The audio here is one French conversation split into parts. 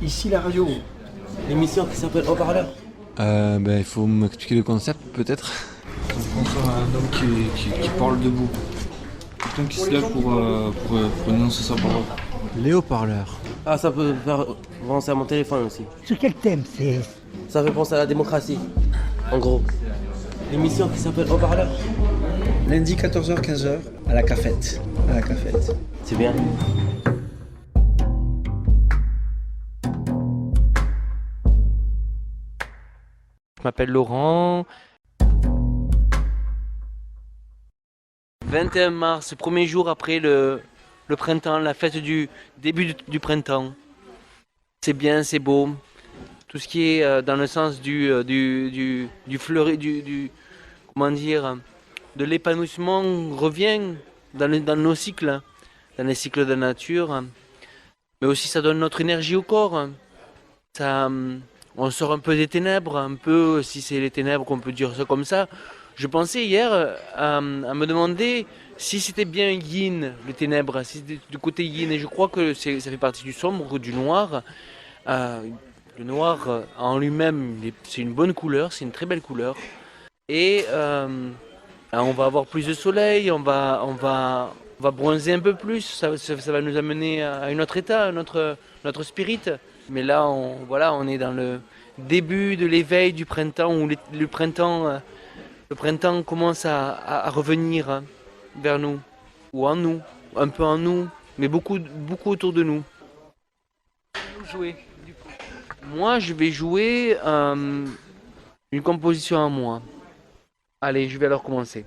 Ici la radio. L'émission qui s'appelle Haut-Parleur. Il faut m'expliquer le concept peut-être. On pense à un homme qui parle debout. Quelqu'un qui se lève pour énoncer sa parole. Les haut-parleurs. Ah, ça peut faire penser à mon téléphone aussi. Sur quel thème c'est? Ça fait penser à la démocratie, en gros. L'émission qui s'appelle Haut-Parleur. Lundi 14h-15h à la cafette. C'est bien. Je m'appelle Laurent. 21 mars, premier jour après le printemps, la fête du début du printemps. C'est bien, c'est beau. Tout ce qui est dans le sens du fleuri, comment dire, de l'épanouissement revient dans nos cycles, dans les cycles de la nature. Mais aussi ça donne notre énergie au corps. Ça, on sort un peu des ténèbres, un peu, si c'est les ténèbres qu'on peut dire ça comme ça. Je pensais hier à me demander si c'était bien yin, les ténèbres, si c'était du côté yin. Et je crois que ça fait partie du sombre, du noir. Le noir en lui-même, c'est une bonne couleur, c'est une très belle couleur. Et on va avoir plus de soleil, on va bronzer un peu plus. Ça va nous amener à un autre état, notre spirit. Mais là, on est dans le début de l'éveil du printemps, où le printemps commence à revenir vers nous, ou en nous, un peu en nous, mais beaucoup, beaucoup autour de nous. Jouer, du coup. Moi, je vais jouer une composition à moi. Allez, je vais alors commencer.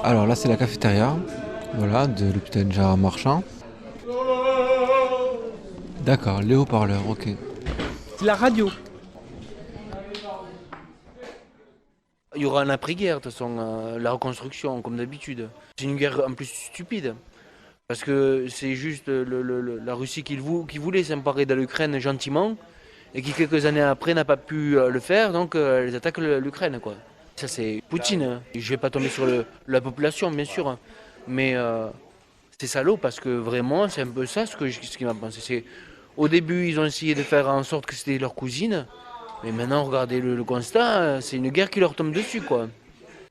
Alors là c'est la cafétéria, voilà, de l'hôpital Gérard Marchand. D'accord, les haut-parleurs, ok. C'est la radio. Il y aura un après-guerre, de toute façon, la reconstruction, comme d'habitude. C'est une guerre en plus stupide. Parce que c'est juste la Russie qui voulait s'emparer de l'Ukraine gentiment et qui quelques années après n'a pas pu le faire, donc elle attaque l'Ukraine, quoi. Ça c'est Poutine, hein. Je vais pas tomber sur la population bien sûr, hein. Mais c'est salaud parce que vraiment c'est un peu ça ce qui m'a pensé. Au début ils ont essayé de faire en sorte que c'était leur cousine, mais maintenant regardez le constat, c'est une guerre qui leur tombe dessus, quoi.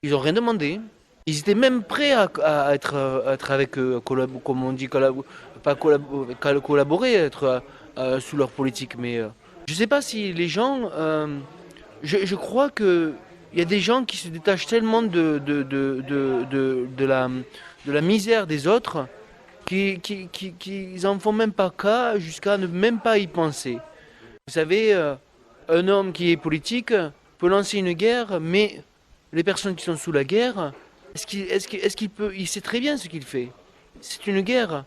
Ils ont rien demandé. Ils étaient même prêts à être avec eux, comme on dit, pas collaborer, être sous leur politique. Mais je ne sais pas si les gens. Je crois qu'il y a des gens qui se détachent tellement de la misère des autres qu'ils n'en font même pas cas jusqu'à ne même pas y penser. Vous savez, un homme qui est politique peut lancer une guerre, mais les personnes qui sont sous la guerre. Est-ce qu'il peut. Il sait très bien ce qu'il fait. C'est une guerre.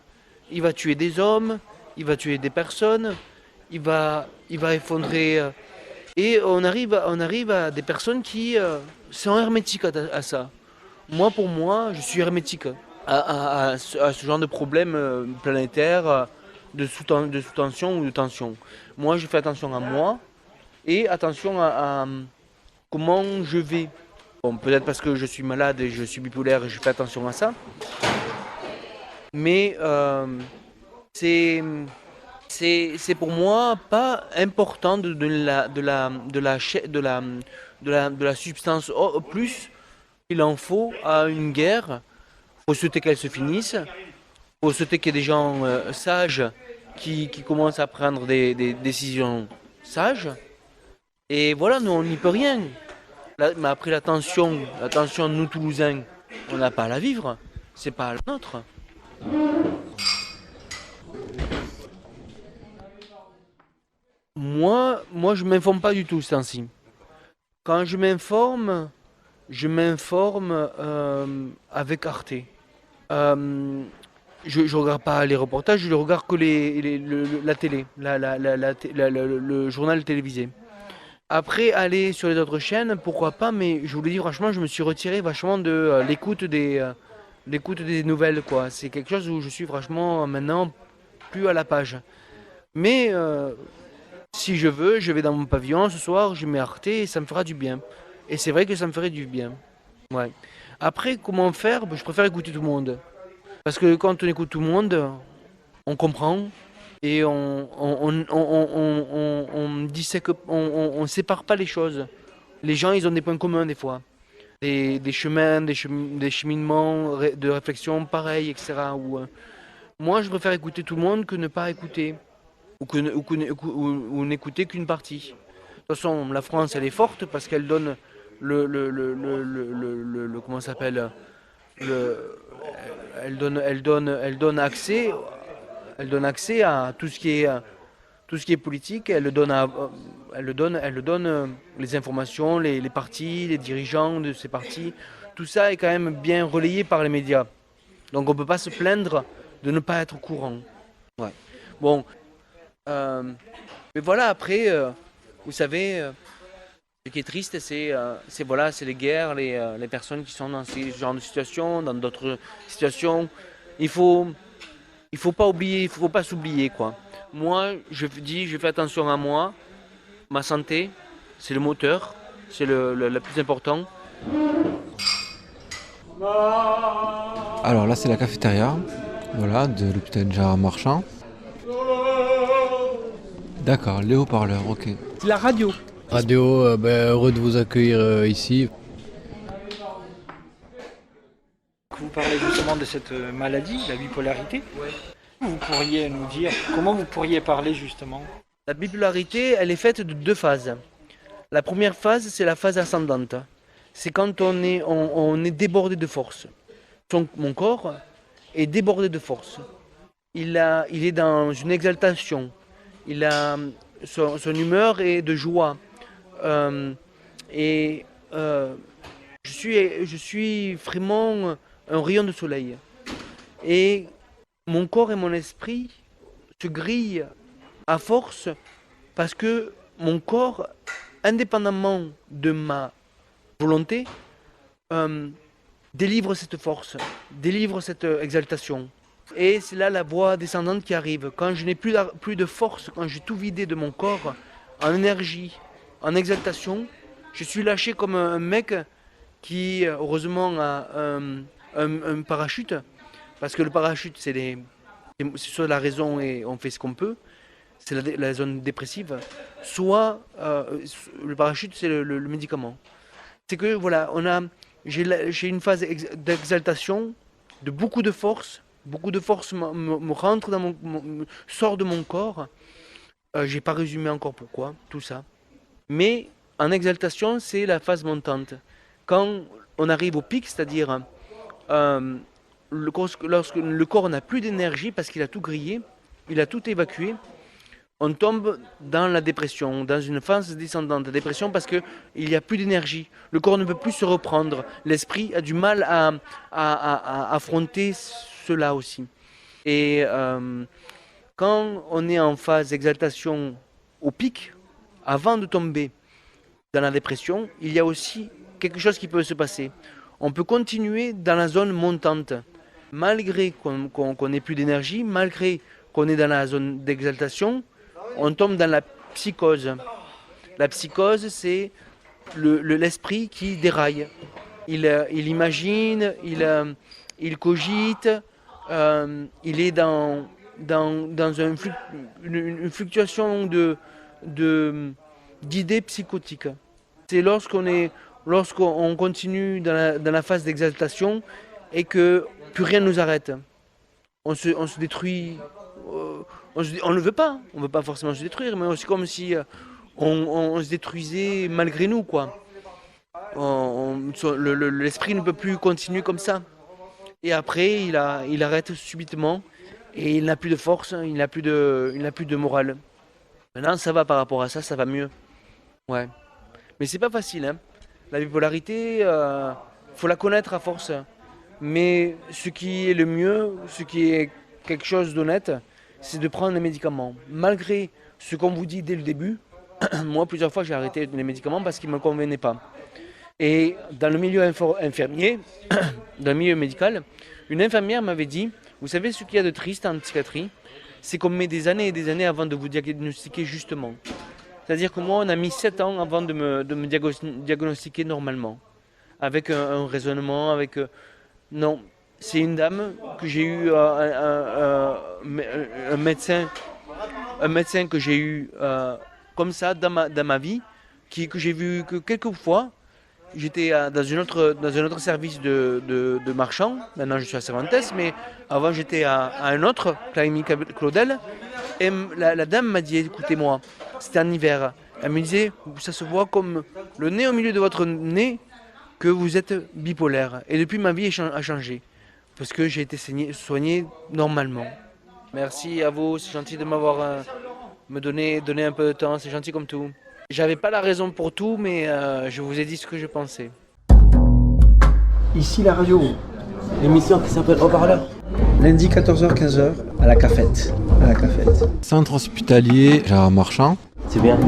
Il va tuer des hommes, il va tuer des personnes, il va effondrer. Et on arrive à des personnes qui sont hermétiques à ça. Moi, pour moi, je suis hermétique à ce genre de problème planétaire de sous-tension ou de tension. Moi, je fais attention à moi et attention à comment je vais. Bon, peut-être parce que je suis malade et je suis bipolaire et je fais attention à ça. Mais c'est pour moi pas important de la substance plus qu'il en faut à une guerre. Il faut souhaiter qu'elle se finisse. Il faut souhaiter qu'il y ait des gens sages qui commencent à prendre des décisions sages. Et voilà, nous on n'y peut rien. Mais après la tension de nous Toulousains, on n'a pas à la vivre, c'est pas la nôtre. Moi je m'informe pas du tout ce temps-ci. Quand je m'informe avec Arte. Je regarde pas les reportages, je ne regarde que la télé, le journal télévisé. Après, aller sur les autres chaînes, pourquoi pas, mais je vous le dis franchement, je me suis retiré vachement de l'écoute des nouvelles, quoi. C'est quelque chose où je suis franchement maintenant plus à la page. Mais si je veux, je vais dans mon pavillon ce soir, je mets Arte et ça me fera du bien. Et c'est vrai que ça me ferait du bien. Ouais. Après, comment faire? Je préfère écouter tout le monde. Parce que quand on écoute tout le monde, on comprend. Et on sépare pas les choses. Les gens, ils ont des points communs des fois. Des chemins, des cheminements de réflexion pareils, etc. Moi, je préfère écouter tout le monde que ne pas écouter. Ou n'écouter qu'une partie. De toute façon, la France, elle est forte parce qu'elle donne comment ça s'appelle elle donne accès à tout ce qui est politique. Elle donne les informations, les partis, les dirigeants de ces partis. Tout ça est quand même bien relayé par les médias. Donc on ne peut pas se plaindre de ne pas être au courant. Ouais. Bon, mais voilà, après, vous savez, ce qui est triste, c'est les guerres, les personnes qui sont dans ces genres de situations, dans d'autres situations. Il faut pas oublier, il faut pas s'oublier, quoi. Moi, je fais attention à moi, ma santé, c'est le moteur, c'est le plus important. Alors là, c'est la cafétéria, voilà, de l'hôpital Gérard Marchand. D'accord, les haut-parleurs, ok. La radio. Heureux de vous accueillir ici. Vous parlez justement de cette maladie, la bipolarité. Ouais. Vous pourriez nous dire comment vous pourriez parler justement? La bipolarité, elle est faite de 2 phases. La première phase, c'est la phase ascendante. C'est quand on est débordé de force. Mon corps est débordé de force. Il est dans une exaltation. Son humeur est de joie. Je suis vraiment un rayon de soleil. Et mon corps et mon esprit se grillent à force parce que mon corps, indépendamment de ma volonté, délivre cette force, délivre cette exaltation. Et c'est là la voie descendante qui arrive. Quand je n'ai plus de force, quand j'ai tout vidé de mon corps, en énergie, en exaltation, je suis lâché comme un mec qui, heureusement, a un parachute. Parce que le parachute, c'est soit la raison et on fait ce qu'on peut. C'est la zone dépressive. Soit le parachute, c'est le médicament. C'est que voilà, j'ai une phase d'exaltation, de beaucoup de force. Beaucoup de force me rentre sort de mon corps. J'ai pas résumé encore pourquoi, tout ça. Mais en exaltation, c'est la phase montante. Quand on arrive au pic, c'est-à-dire lorsque le corps n'a plus d'énergie parce qu'il a tout grillé, il a tout évacué, on tombe dans la dépression, dans une phase descendante de dépression parce qu'il n'y a plus d'énergie. Le corps ne peut plus se reprendre. L'esprit a du mal à affronter cela aussi. Et quand on est en phase d'exaltation au pic, avant de tomber dans la dépression, il y a aussi quelque chose qui peut se passer. On peut continuer dans la zone montante. Malgré qu'on n'ait plus d'énergie, malgré qu'on est dans la zone d'exaltation, on tombe dans la psychose. La psychose, c'est l'esprit qui déraille. Il imagine, il cogite, il est dans une fluctuation d'idées psychotiques. C'est lorsqu'on continue dans la phase d'exaltation et que plus rien ne nous arrête. On se détruit. On ne le veut pas. On ne veut pas forcément se détruire, mais c'est comme si on se détruisait malgré nous, quoi. L'esprit ne peut plus continuer comme ça. Et après, il arrête subitement et il n'a plus de force, il n'a plus de morale. Maintenant, ça va par rapport à ça, ça va mieux. Ouais. Mais c'est pas facile, hein. La bipolarité, faut la connaître à force. Mais ce qui est le mieux, ce qui est quelque chose d'honnête, c'est de prendre les médicaments. Malgré ce qu'on vous dit dès le début, moi plusieurs fois j'ai arrêté les médicaments parce qu'ils ne me convenaient pas. Et dans le milieu infirmier, dans le milieu médical, une infirmière m'avait dit, vous savez ce qu'il y a de triste en psychiatrie, c'est qu'on met des années et des années avant de vous diagnostiquer justement. C'est-à-dire que moi on a mis 7 ans avant de me diagnostiquer normalement. Avec un raisonnement, avec... Non, c'est une dame que j'ai eu, un médecin que j'ai eu comme ça dans ma vie, que j'ai vu que quelques fois. J'étais dans un autre service de marchand. Maintenant je suis à Cervantes, mais avant j'étais à un autre, Clinique Claudel. Et la dame m'a dit, écoutez-moi, c'était en hiver. Elle me disait, ça se voit comme le nez au milieu de votre nez que vous êtes bipolaire. Et depuis ma vie a changé. Parce que j'ai été soigné normalement. Merci à vous, c'est gentil de m'avoir donné un peu de temps, c'est gentil comme tout. J'avais pas la raison pour tout, mais je vous ai dit ce que je pensais. Ici la radio. L'émission qui s'appelle Haut-Parleur. Lundi 14h-15h à la cafette. Centre hospitalier Gérard Marchand. C'est bien.